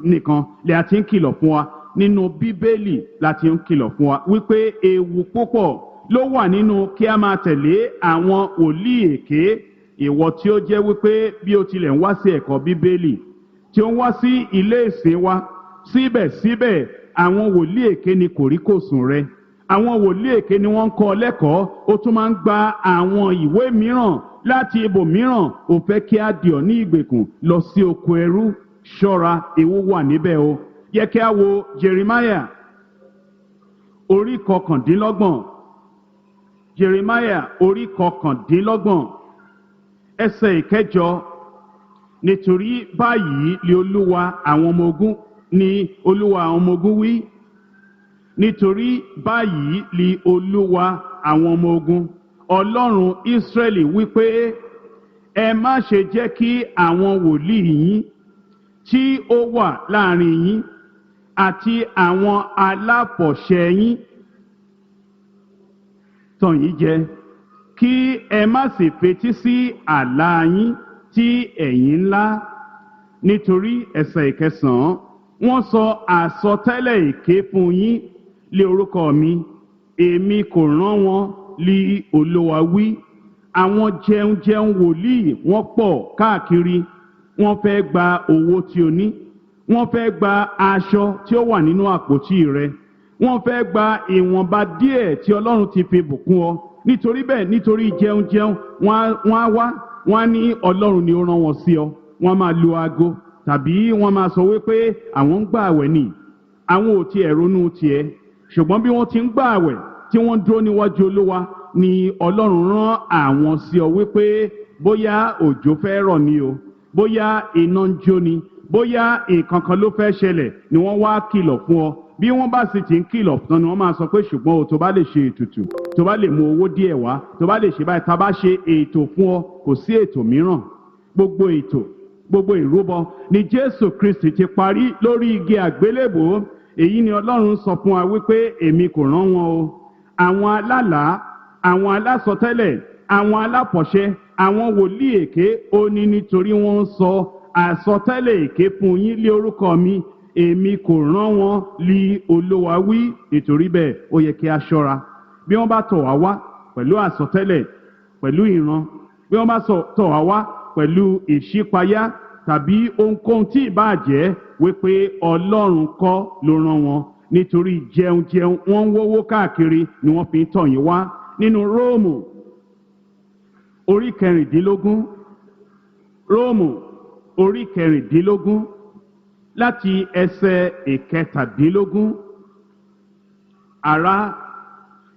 nìkan lè a ti ń kìlọ̀ fún wa, nínú Bíbélì la ti ń kìlọ̀ fún wa wípé ewu púpọ̀ ló wà nínú kí a máa tẹ̀lé àwọn wòlíì èké. Ìwọ tí ó jẹ́ wípé bí o tilẹ̀ ń wá sí ẹ̀kọ́ Bíbélì, tí ó ń wá sí ilé ìsìn wa, síbẹ̀síbẹ̀ àwọn wòlíì èké ni kòríkòsùn rẹ. Àwọn wòlíì èké ni wọ́n ń kọ́ ọ lẹ́kọ̀ọ́. Ó tún máa ń gba àwọn ìwé mìíràn láti ibòmíràn. Ó fẹ́ kí a dì ọ́ ní ìgbèkùn lọ sí oko ẹrú. Ṣọ́ra, ewu wà níbẹ̀ o. Yẹ kí a wo Jeremiah orí 29. Jeremiah orí 29 ẹsẹ̀ 9. Nítorí báyìí ni Olúwa àwọn ọmọ ogun wí. Nítorí báyìí ni Olúwa àwọn ọmọ ogun, Ọlọ́run Ísírẹ́lì wípé ẹ má ṣe jẹ́ kí àwọn wòlíì yín tí ó wà láàrin yín àti àwọn aláfọ̀ṣẹ yín tàn yín jẹ, kí ẹ má sì fetí sí àlá yín tí ẹ̀yin ńlá. Nítorí ẹsẹ̀ 9, wọ́n sọ àsọtẹ́lẹ̀ èké fún yín lé orúkọ mi, èmi kò rán wọn, lí Olúwa wí. Àwọn jẹunjẹun wòlíì wọ́n pọ̀ káàkiri, wọ́n fẹ́ gba owó tí o ní, wọ́n fẹ́ gba aṣọ tí ó wà nínú àpótí rẹ, wọ́n fẹ́ gba ìwọ̀nba díẹ̀ tí Ọlọ́run ti fi bùkún ọ. Nítorí bẹ́ẹ̀, nítorí jẹunjẹun wọ́n á wá, wọ́n á ní Ọlọ́run ni ó rán wọn sí ọ. Wọ́n máa lu aago tàbí wọ́n máa sọ wípé àwọn ń gbààwẹ̀ ni, àwọn ò tiẹ̀ ronú tiẹ̀. Ṣùgbọ́n bí wọ́n ti ń gbààwẹ̀ tí wọ́n dúró níwájú Olúwa ni Ọlọ́run rán àwọn sí ọ wípé bóyá òjò fẹ́ rọ̀ ni o, bóyá iná ń jó ni, bóyá nǹkan kan ló fẹ́ ṣẹlẹ̀ ni wọ́n wá kìlọ̀ fún ọ. Bí wọ́n bá sì ti ń kìlọ̀ tán ni wọ́n máa sọ pé ṣùgbọ́n o tó bá lè ṣe ètùtù, tó bá lè mú owó díẹ̀ wá, tó bá lè ṣe báyìí, tá bá ṣe ètò fún ọ, kò sí ètò mìíràn. Gbogbo ìrúbọ ni Jésù Kristi ti parí lórí igi àgbélébùú. Èyí ni Ọlọ́run sọ fún wa wípé èmi kò rán wọn o. Àwọn alálàá, àwọn alásọtẹ́lẹ̀, àwọn aláfọ̀ṣẹ, àwọn wòlíì èké ó ní nítorí wọ́n ń sọ àsọtẹ́lẹ̀ èké fún yín lé orúkọ mi, èmi kò rán wọn, lí Olúwa wí. Nítorí bẹ́ẹ̀ ó yẹ kí a ṣọ́ra. Bí wọ́n bá tọ̀ wá wá pẹ̀lú àsọtẹ́lẹ̀, pẹ̀lú ìran, bí wọ́n bá tọ̀ wá wá pẹ̀lú ìṣípayá tàbí ohunkóhun tí ìbá jẹ́, wípé Ọlọ́run kọ́ ló rán wọn. Nítorí jẹunjẹun wọ́n ń wówó káàkiri ni wọ́n fi ń tọ̀ yín wá. Nínú Róòmù orí 16, Róòmù orí 16 láti ẹsẹ̀ 17. Ará,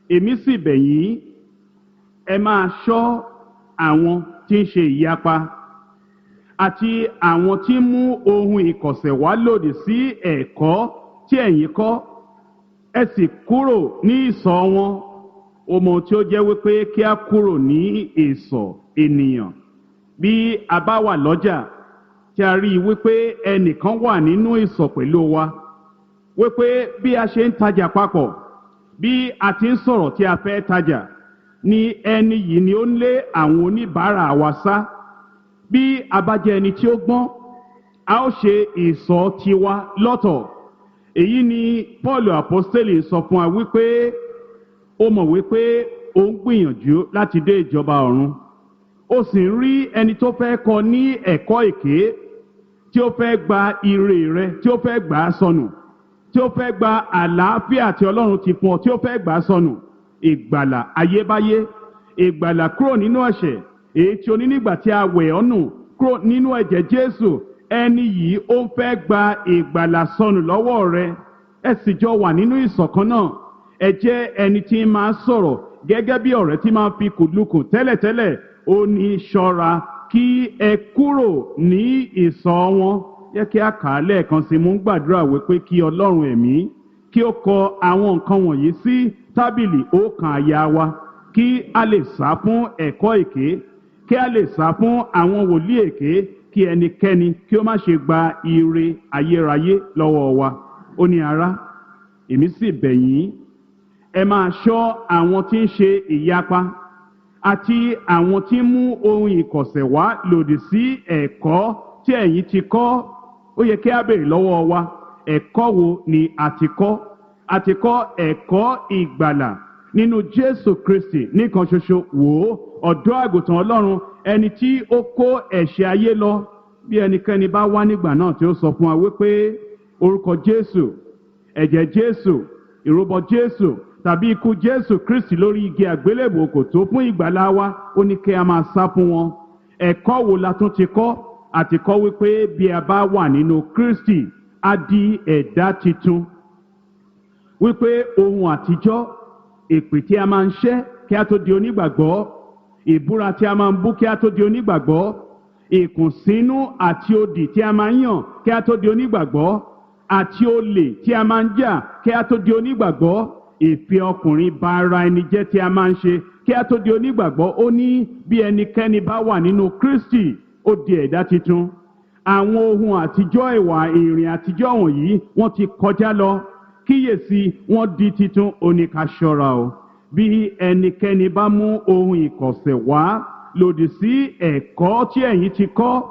èmi sì bẹ̀ yín, ẹ máa ṣọ́ àwọn tí ń ṣe ìyapa àti àwọn tí ń mú ohun ìkọ̀sẹ̀ wá lòdì sí ẹ̀kọ́ tí ẹ̀yin kọ́, ẹ sì kúrò ní ìsọ̀ wọn. Ọmọ tí ó jẹ́ wípé kí a kúrò ní ìsọ̀ ènìyàn. Bí a bá wà lọ́jà tí a rí wípé ẹnìkan wà nínú ìsọ̀ pẹ̀lú wa, wípé bí a ṣe ń tajà papọ̀, bí a ti ń sọ̀rọ̀ tí a fẹ́ tajà, ni ẹni yìí ni ó ń lé àwọn oníbàárà wa sá. Bí a bá jẹ́ ẹni tí ó gbọ́n, a ó ṣe ìsọ̀ tiwa lọ́tọ̀. èyí ni Paul apostoli sọ fún wa wípé ó mọ̀ wípé ó ń gbìyànjú láti dé ìjọba ọ̀run, ó sì ń rí ẹni tó fẹ́ kọ́ ní ẹ̀kọ́ èké, tí ó fẹ́ gba ire rẹ, tí ó fẹ́ gbà á sọnù, tí ó fẹ́ gba àlàáfíà tí Ọlọ́run ti fún ọ, tí ó fẹ́ gbà á sọnù, ìgbàlà ayébáyé, ìgbàlà kúrò nínú ẹ̀ṣẹ̀ èyí tí o ní nígbà tí a wẹ̀ ọ́ nù kúrò nínú ẹ̀jẹ̀ Jésù. Ẹni yìí ó ń fẹ́ gba ìgbàlà sọnù lọ́wọ́ rẹ. Ẹ sì jọ wà nínú ìṣọ̀kan náà. Ẹ jẹ́ ẹni tí máa sọ̀rọ̀ gẹ́gẹ́ bí ọ̀rẹ́ tí máa fi kùlùkùn tẹ́lẹ̀tẹ́lẹ̀. Ó ní ṣọ́ra kí ẹ kúrò ní ìṣọ́ wọn. Jẹ́ kí a kà á lẹ́ẹ̀kan sí. Mo ń gbàdúrà wípé kí Ọlọ́run ẹ̀mí kí ó kọ àwọn nǹkan wọ̀nyí sí tábìlì ọkàn àyà wa, kí a lè sá fún ẹ̀kọ́ èké, kí a lè sá fún àwọn wòlíì èké, kí ẹnikẹ́ni kí ó má ṣe gba ire ayérayé lọ́wọ́ wa. Ó ní ará, èmi sì bẹ̀ yín, ẹ máa ṣọ́ àwọn tí ń ṣe ìyapa àti àwọn tí ń mú ohun ìkọ̀sẹ̀ wá lòdì sí ẹ̀kọ́ tí ẹ̀yin ti kọ́. Ó yẹ kí a béèrè lọ́wọ́ wa, ẹ̀kọ́ wo ni a ti kọ́? A ti kọ́ ẹ̀kọ́ ìgbàlà nínú Jésù Kristi nìkan ṣoṣo. Wò ó, ọ̀dọ́ àgùntàn Ọlọ́run, ẹni tí ó kó ẹ̀ṣẹ̀ ayé lọ. Bí ẹnikẹ́ni bá wá nígbà náà tí ó sọ fún wa wípé orúkọ Jésù, ẹ̀jẹ̀ Jésù, ìrúbọ Jésù tàbí ikú Jésù Kristi lórí igi àgbélébùú kò tó fún ìgbàlà wa, ó ní kí a máa sá fún wọn. Ẹ̀kọ́ wo la tún ti kọ́? A ti kọ́ wípé bí a bá wà nínú Kristi, a di ẹ̀dá titun. Wípé ohun àtijọ́, èpè tí a máa ń ṣẹ́ kí a tó di onígbàgbọ́, ìbúra tí a máa ń bú kí a tó di onígbàgbọ́, ìkùnsínú àti odì tí a máa ń yàn kí a tó di onígbàgbọ́, àti olè tí a máa ń jà kí a tó di onígbàgbọ́, ìfẹ́ ọkùnrin ba ara ẹni jẹ́ tí a máa ń ṣe kí a tó di onígbàgbọ́. Ó ní bí ẹnikẹ́ni bá wà nínú Kristi, ó di ẹ̀dá titun. Àwọn ohun àtijọ́, ìwà ìrìn àtijọ́ wọ̀nyí wọ́n ti kọjá lọ, kíyèsí wọ́n di titun. Ó ní ká ṣọ́ra o. Bí ẹnikẹ́ni bá mú ohun ìkọ̀sẹ̀ wá lòdì sí ẹ̀kọ́ tí ẹ̀yin ti kọ́,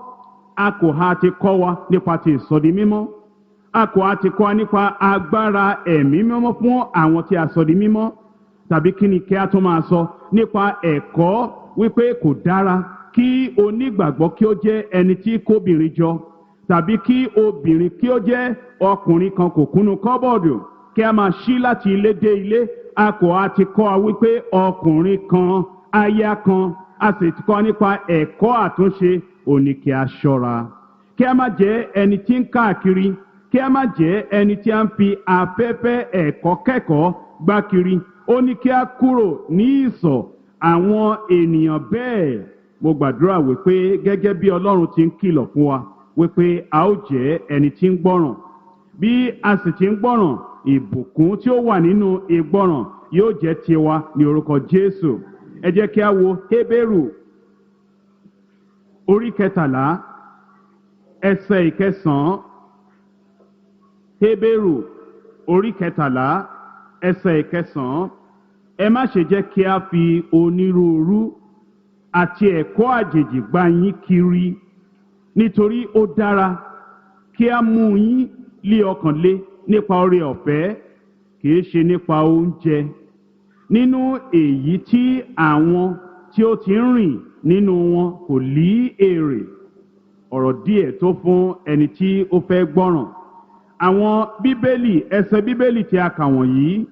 a kò ha ti kọ́ wa nípa ti ìsọdi mímọ́, a kò ha ti kọ́ wa nípa agbára ẹ̀mí mímọ́ fún àwọn tí a sọ di mímọ́. Tàbí kí ni kí a tún máa sọ nípa ẹ̀kọ́ wípé kò dára kí onígbàgbọ́ kí ó jẹ́ ẹni tí kóbìnrin jọ, tàbí kí obìnrin kí ó jẹ́ ọkùnrin kan kò kúnnú kọ́bọ̀dù kí a máa ṣí láti ilé dé ilé. A kò ha ti kọ́ wa wípé ọkùnrin kan, aya kan. A sì ti kọ́ nípa ẹ̀kọ́ àtúnṣe. Ó ní kí a ṣọ́ra kí a má jẹ́ ẹni tí ń káàkiri, kí a má jẹ́ ẹni tí a ń fi afẹ́fẹ́ ẹ̀kọ́ kẹ́kọ̀ọ́ gbá kiri. Ó ní kí a kúrò ní ìsọ̀ àwọn ènìyàn bẹ́ẹ̀. Mo gbàdúrà wípé gẹ́gẹ́ bí Ọlọ́run ti ń kìlọ̀ fún wa wípé a ó jẹ́ ẹni tí ń gbọ́ràn. Bí a sì ti ń gbọ́ràn, ìbùkún tí ó wà nínú ìgbọ́ràn yóò jẹ́ tiwa ní orúkọ Jésù. Ẹ jẹ́ kí a wo Hébérù orí 13 ẹsẹ̀ 9. Hébérù orí 13 ẹsẹ̀ 9. Ẹ má ṣe jẹ́ kí a fi onírúurú àti ẹ̀kọ́ àjèjì gbá yín kiri, nítorí ó dára kí a mú yín lé ọkàn le nípa oore ọ̀fẹ́, kìí ṣe nípa oúnjẹ, nínú èyí tí àwọn tí ó ti ń rìn nínú wọn kò lí èrè. Ọ̀rọ̀ díẹ̀ tó fún ẹni tí ó fẹ́ gbọ́ràn. Àwọn bíbélì, ẹsẹ̀ bíbélì tí a kà wọ̀nyí,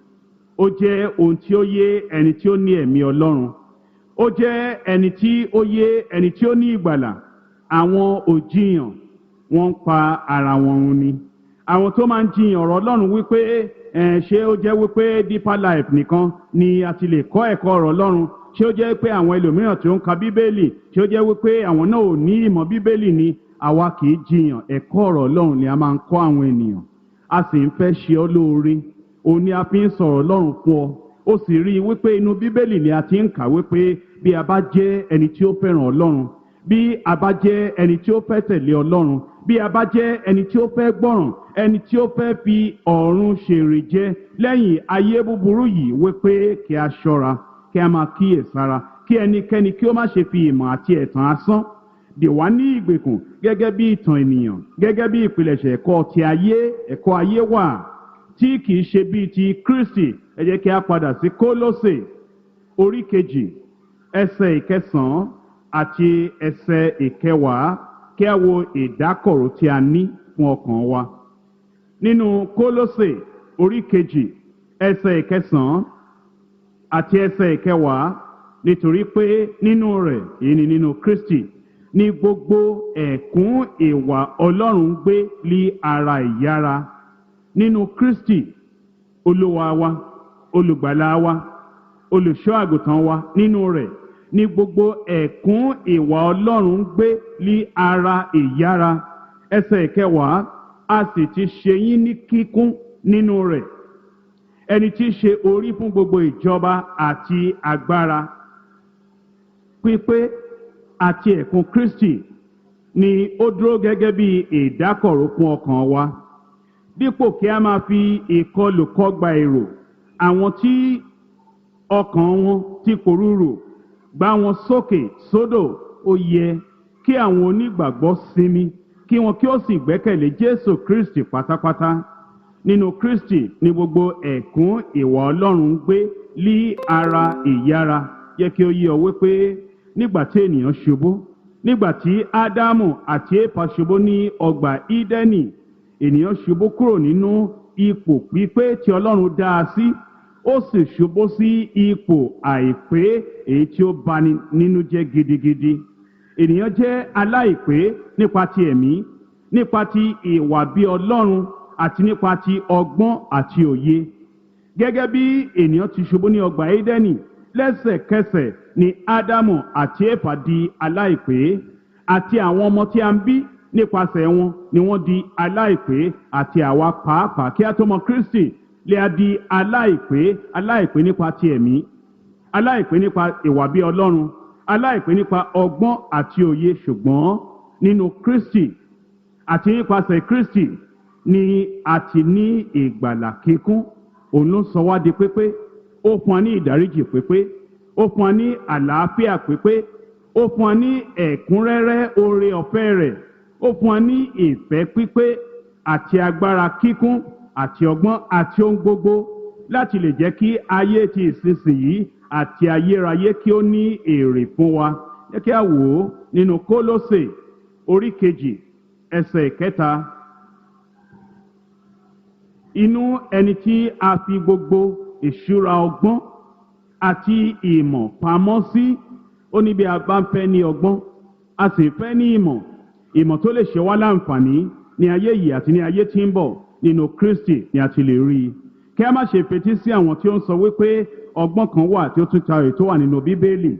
ó jẹ́ ohun tí ó yé ẹni tí ó ní ẹ̀mí Ọlọ́run. Ó jẹ́ ẹni tí ó yé ẹni tí ó ní ìgbàlà. Àwọn òjìyàn wọ́n ń pa ara wọn run ni. Àwọn tó máa ń jiyàn ọ̀rọ̀ Ọlọ́run wípé ṣé ó jẹ́ wípé Deeper Life nìkan ni a ti lè kọ́ ẹ̀kọ́ ọ̀rọ̀ Ọlọ́run? Ṣé ó jẹ́ pé àwọn ẹlòmíràn tí ó ń ka Bíbélì, ṣé ó jẹ́ wípé àwọn náà ò ní ìmọ̀ Bíbélì ni? Àwa kì í jiyàn. Ẹ̀kọ́ ọ̀rọ̀ Ọlọ́run ni a máa ń kọ́ àwọn ènìyàn. A sì ń fẹ́ ṣe ọ́ lóore. Òun ni a fi ń sọ̀rọ̀ Ọlọ́run fún ọ. Ó sì rí i wípé inú Bíbélì ni a ti ń kà wípé bí a bá jẹ́ ẹni tí ó fẹ́ràn Ọlọ́run, bí a bá jẹ́ ẹni tí ó fẹ́ tẹ̀lé Ọlọ́run, bí a bá jẹ́ ẹni tí ó fẹ́ gbọ́ràn, ẹni tí ó fẹ́ fi ọ̀run ṣèrè jẹ lẹ́yìn ayé búburú yìí, wípé kí a ṣọ́ra, kí a máa kíyèsára, kí ẹnikẹ́ni kí ó má ṣe fi ìmọ̀ àti ẹ̀tàn asán dè wá ní ìgbèkùn gẹ́gẹ́ bí ìtàn ènìyàn, gẹ́gẹ́ bí ìpilẹ̀ṣẹ̀ ẹ̀kọ́ ti ayé, ẹ̀kọ́ ayé wà. tí kìí ṣe bíi ti Kristi. Ẹ jẹ́ kí a padà sí Kólósè orí kejì ẹsẹ̀ ìkẹsàn-án àti ẹsẹ̀ ìkẹwàá kí a wo ìdákọ̀ró tí a ní fún ọkàn wa. Nínú Kólósè orí kejì ẹsẹ̀ ìkẹsàn-án àti ẹsẹ̀ ìkẹwàá, nítorí pé nínú rẹ̀, èyí ni nínú Kristi, ní gbogbo ẹ̀kún ìwà Ọlọ́run gbé lí ara ìyára. Nínú Kristi, Olúwa wa, olùgbàlà wa, olùṣọ́ àgùntàn wa, nínú rẹ̀ ní gbogbo ẹ̀kún ìwà Ọlọ́run gbé lí ara ìyára. Ẹsẹ̀ ìkẹwàá, a sì ti ṣe yín ní kíkún nínú rẹ̀, ẹni tí í ṣe orí fún gbogbo ìjọba àti agbára. Pípé àti ẹ̀kún Kristi ni ó dúró gẹ́gẹ́ bí ìdákọ̀ró fún ọkàn wa, dípò kí a máa fi ìkọlùkọgba èrò àwọn tí ọkàn wọn tí pòrúurù gbá wọn sókè sódò. Ó yẹ kí àwọn onígbàgbọ́ sinmi, kí wọn kí ó sì gbẹ́kẹ̀lé Jésù Kristi pátápátá. Nínú Kristi ni gbogbo ẹ̀kún ìwà Ọlọ́run gbé lí ara ìyára. Yẹ kí ó yé ọ wípé nígbà tí ènìyàn ṣubú, nígbà tí Ádámù àti Éfà ṣubú ní ọgbà Ídẹ́nì, ènìyàn ṣubú kúrò nínú ipò pípé tí Ọlọ́run dá a sí, ó sì ṣubú sí ipò àìpé, èyí tí ó bani nínú jẹ́ gidigidi. Ènìyàn jẹ́ aláìpé nípa ti ẹ̀mí, nípa ti ìwà bí Ọlọ́run àti nípa ti ọgbọ́n àti òye. Gẹ́gẹ́ bí ènìyàn ti ṣubú ní ọgbà Édẹ́nì, lẹ́sẹ̀kẹsẹ̀ ni Ádámù àti Éfà di aláìpé, àti àwọn ọmọ tí a ń bí nípasẹ̀ wọn ni wọ́n di aláìpé, àti àwa pàápàá kí a tó mọ Kristi lè a di aláìpé nípa ti ẹ̀mí, aláìpé nípa ìwà bí Ọlọ́run, aláìpé nípa ọgbọ́n àti òye. Ṣùgbọ́n nínú Kristi àti nípasẹ̀ Kristi ni a ti ní ìgbàlà kíkún. Òun ló sọ wá di pípé, ó fún wa ní ìdáríjì pípé, ó fún wa ní àlàáfíà pípé, ó fún wa ní ẹ̀kúnrẹ́rẹ́ oore ọ̀fẹ́ rẹ̀, ó fún wa ní ìfẹ́ pípé àti agbára kíkún àti ọgbọ́n àti ohun gbogbo láti lè jẹ́ kí ayé ti ìsinsìnyí àti ayérayé kí ó ní èrè fún wa. Jẹ́ kí a wò ó nínú Kólósè orí kejì ẹsẹ̀ ìkẹta. Inú ẹni tí a fi gbogbo ìṣúra ọgbọ́n àti ìmọ̀ pamọ́ sí. Ó ní bí a bá ń fẹ́ ní ọgbọ́n, a sì fẹ́ ní ìmọ̀ tó lè ṣe wá láǹfààní ní ayé yìí àti ní ayé tí ń bọ̀, nínú Kristi ni a ti lè rí i. Kí a má ṣe fetí sí àwọn tí ó ń sọ wípé ọgbọ́n kan wà tí ó tún tayọ tó wà nínú Bíbélì.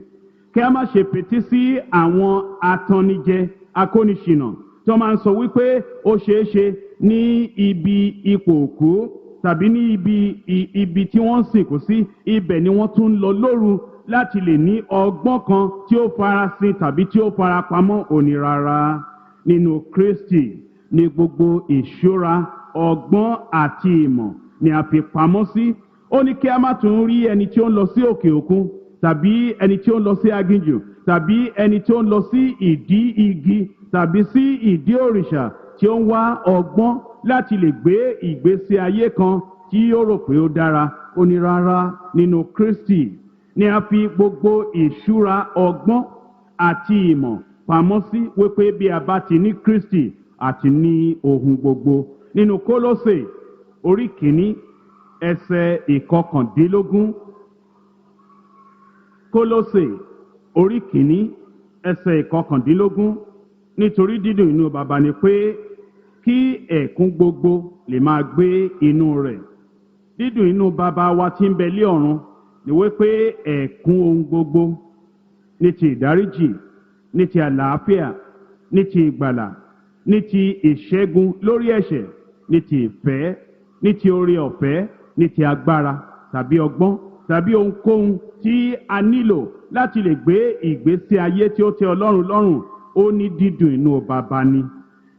Kí a má ṣe fetí sí àwọn atannijẹ, akóniṣìnà tí wọ́n máa ń sọ wípé ó ṣeé ṣe ní ibi ipò òkú tàbí ní ibi tí wọ́n ń sìnkú sí, ibẹ̀ ni wọ́n tún ń lọ lóru láti lè ní ọgbọ́n kan tí ó farasin tàbí tí ó farapamọ́. Òní rárá, nínú Kristi ni gbogbo ìṣúra ọgbọ́n àti ìmọ̀ ni a fi pamọ́ sí. Ó ní kí a má tún rí ẹni tí ó ń lọ sí òkè òkun, tàbí ẹni tí ó ń lọ sí aginjù, tàbí ẹni tí ó ń lọ sí ìdí igi tàbí sí ìdí òrìṣà, tí ó ń wá ọgbọ́n láti lè gbé ìgbésí ayé kan tí ó rò pé ó dára. Ó ní rárá, nínú Kristi ni a fi gbogbo ìṣúra ọgbọ́n àti ìmọ̀ pamọ́ sí, wípé bí a bá ti ní Kristi àti ní ohun gbogbo. Nínú Kólósè orí kìíní ẹsẹ̀ ìkọkàndínlógún. Kólósè orí kìíní ẹsẹ̀ ìkọkàndínlógún. Nítorí dídùn inú baba ni pé kí ẹ̀kún gbogbo lè máa gbé inú rẹ̀. Dídùn inú baba wa tí ń bẹ lé ọ̀run ni wípé ẹ̀kún ohun gbogbo, ní ti ìdáríjì, ní ti àlàáfíà, ní ti ìgbàlà, ní ti ìṣẹ́gun lórí ẹ̀ṣẹ̀, ní ti ìfẹ́, ní ti oore ọ̀fẹ́, ní ti agbára tàbí ọgbọ́n tàbí ohunkóhun tí a nílò láti lè gbé ìgbésí ayé tí ó tẹ́ Ọlọ́run lọ́rùn. Ó ní dídùn inú baba ni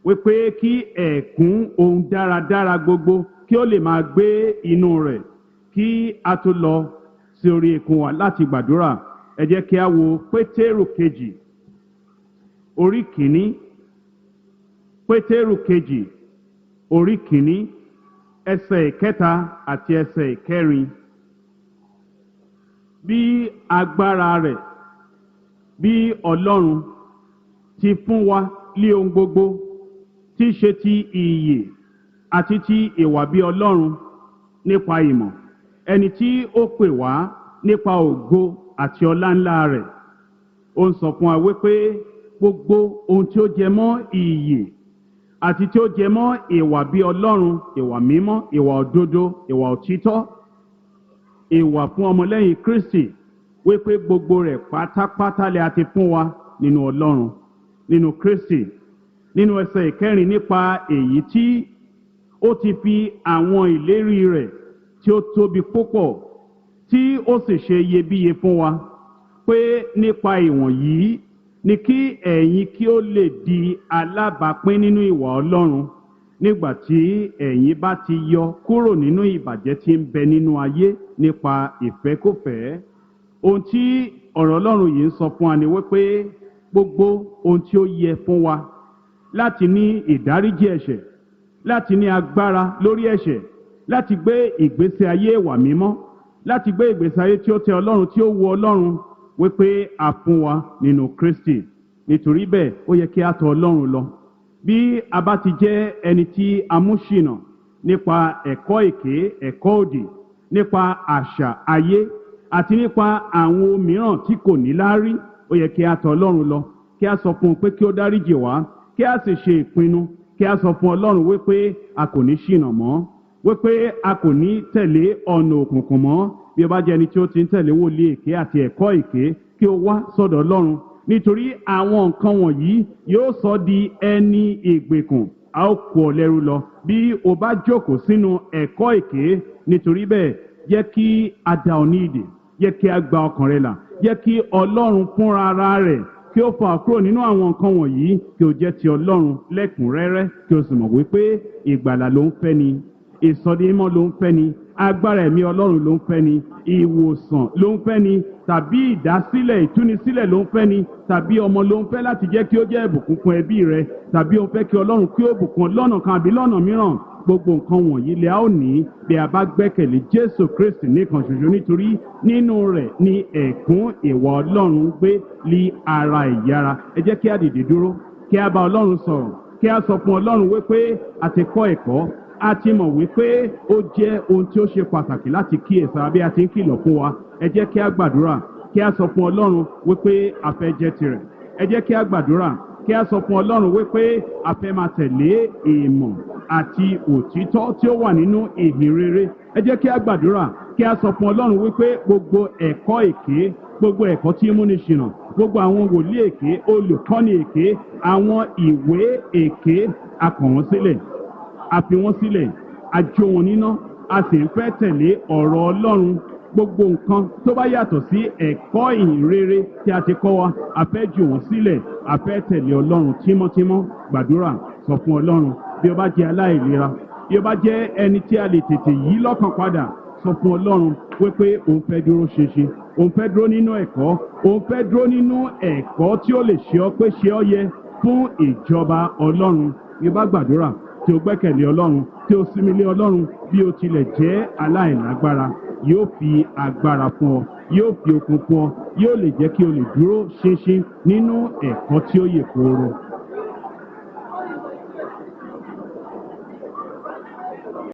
wípé kí ẹ̀kún ohun dáradára gbogbo kí ó lè máa gbé inú rẹ̀. Kí a tó lọ sí orí ikùn wa láti gbàdúrà, ẹ jẹ́ kí a wo Pétérù kejì orí kìíní. Pétérù kejì orí kìíní ẹsẹ̀ ìkẹta àti ẹsẹ̀ ìkẹrin. Bí agbára rẹ̀ bí Ọlọ́run ti fún wa lé ohun gbogbo tí í ṣe ti ìyè àti ti ìwà bí Ọlọ́run nípa ìmọ̀, ẹni tí ó pè wá nípa ògo àti ọlá ńlá rẹ̀. Ó ń sọ fún wa wípé gbogbo ohun tí ó jẹ mọ́ ìyè àti tí ó jẹ mọ́ ìwà bí Ọlọ́run, ìwà mímọ́, ìwà òdodo, ìwà òtítọ́, ìwà fún ọmọlẹ́yìn Kristi, wípé gbogbo rẹ̀ pátápátá lè a ti fún wa nínú Ọlọ́run, nínú Kristi. Nínú ẹsẹ̀ ìkẹrin, nípa èyí tí ó ti fi àwọn ìlérí rẹ̀ tí ó tóbi púpọ̀ tí ó sì ṣe iyebíye fún wa, pé nípa ìwọ̀nyí ni kí ẹ̀yin kí ó lè di alábàápín nínú ìwà Ọlọ́run, nígbà tí ẹ̀yin bá ti yọ kúrò nínú ìbàjẹ́ tí ń bẹ nínú ayé nípa ìfẹ́kúfẹ̀ẹ́. Ohun tí ọ̀rọ̀ Ọlọ́run yìí ń sọ fún wa ni wípé gbogbo ohun tí ó yẹ fún wa láti ní ìdáríjì ẹ̀ṣẹ̀, láti ní agbára lórí ẹ̀ṣẹ̀, láti gbé ìgbésí ayé ìwà mímọ́, láti gbé ìgbésí ayé tí ó tẹ́ Ọlọ́run, tí ó wu Ọlọ́run, wípé a fún wa nínú Kristi. Nítorí bẹ́ẹ̀ ó yẹ kí a tọ̀ Ọlọ́run lọ. Bí a bá ti jẹ́ ẹni tí a mú ṣìnà nípa ẹ̀kọ́ èké, ẹ̀kọ́ òdì, nípa àṣà ayé àti nípa àwọn mìíràn tí kò ní láárí, ó yẹ kí a tọ̀ Ọlọ́run lọ, kí a sọ fún un pé kí ó dáríjì wá, kí a sì ṣe ìpinnu, kí a sọ fún Ọlọ́run wípé a kò ní ṣìnà mọ́, wípé a kò ní tẹ̀lé ọ̀nà òkùnkùn mọ́. Bí o bá jẹ́ ẹni tí ó ti ń tẹ̀lé wòlíì èké àti ẹ̀kọ́ èké, kí o wá sọ́dọ̀ Ọlọ́run, nítorí àwọn nǹkan wọ̀nyí yóò sọ di ẹni ìgbèkùn, a ó kó ọ lẹ́rú lọ bí o bá jókòó sínú ẹ̀kọ́ èké. Nítorí bẹ́ẹ̀ jẹ́ kí a dá ọ ní ìdè, jẹ́ kí a gba ọkàn rẹ là, jẹ́ kí Ọlọ́run fúnra ara rẹ̀ kí ó fà kúrò nínú àwọn nǹkan wọ̀nyí, kí o jẹ́ ti Ọlọ́run lẹ́kùnrẹ́rẹ́, kí o sì mọ̀ wípé ìgbàlà ló ń fẹ́ ni, ìsọdimímọ́ ló ń fẹ́ ni, agbára ẹ̀mí Ọlọ́run ló ń fẹ́ ni, ìwòsàn ló ń fẹ́ ni, tàbí ìdásílẹ̀, ìtúnisílẹ̀ ló ń fẹ́ ni, tàbí ọmọ ló ń fẹ́ láti jẹ́ kí ó jẹ́ ìbùkún fún ẹbí rẹ, tàbí ó fẹ́ kí Ọlọ́run kí ó bùkún lọ́nà kan àbí lọ́nà mìíràn. Gbogbo nǹkan wọ̀nyí lè a ó ní bí a bá gbẹ́kẹ̀lé Jésù Kristi nìkan ṣoṣo, nítorí nínú rẹ̀ ni ẹ̀kún ìwà Ọlọ́run gbé lí ara ìyára. Ẹ jẹ́ kí a dìde dúró, kí a bá Ọlọ́run sọ̀rọ̀, kí a sọ fún Ọlọ́run wípé a ti kọ́ ẹ̀kọ́, a ti mọ̀ wípé ó jẹ́ ohun tí ó ṣe pàtàkì láti kíyèsára bí a ti ń kìlọ̀ fún wa. Ẹ jẹ́ kí a gbàdúrà, kí a sọ fún Ọlọ́run wípé a fẹ́ jẹ́ tirẹ̀. Ẹ jẹ́ kí a gbàdúrà, kí a sọ fún Ọlọ́run wípé a fẹ́ máa tẹ̀lé ìmọ̀ àti òtítọ́ tí ó wà nínú ìhìn rere. Ẹ jẹ́ kí a gbàdúrà, kí a sọ fún Ọlọ́run wípé gbogbo ẹ̀kọ́ èké, gbogbo ẹ̀kọ́ tí ń múni ṣìnà, gbogbo àwọn wòlíì èké, olùkọ́ni èké, àwọn ìwé èké, a kọ̀ wọ́n sílẹ̀, a fi wọ́n sílẹ̀, a jó wọn níná, a sì ń fẹ́ tẹ̀lé ọ̀rọ̀ Ọlọ́run. Gbogbo nǹkan tó bá yàtọ̀ sí ẹ̀kọ́ ìhìn rere tí a ti kọ́ wa, a fẹ́ jù wọ́n sílẹ̀, a fẹ́ tẹ̀lé Ọlọ́run tímọ́tímọ́. Gbàdúrà, sọ fún Ọlọ́run. Bí o bá jẹ́ aláìlera, bí o bá jẹ́ ẹni tí a lè tètè yí lọ́kàn padà, sọ fún Ọlọ́run wípé òun fẹ́ dúró ṣinṣin, òun fẹ́ dúró nínú ẹ̀kọ́, òun fẹ́ dúró nínú ẹ̀kọ́ tí ó lè ṣe ọ́ pé ṣe ọ́ yẹ fún ìjọba Ọlọ́run. Bí o bá gbàdúrà, tí o gbẹ́kẹ̀lé Ọlọ́run, tí o sinmi lé Ọlọ́run, bí o tilẹ̀ jẹ́ aláìlágbára, yóò fi agbára fún ọ, yóò fi okun fún ọ, yóò lè jẹ́ kí o lè dúró ṣinṣin nínú ẹ̀kọ́ tí ó yè kooro.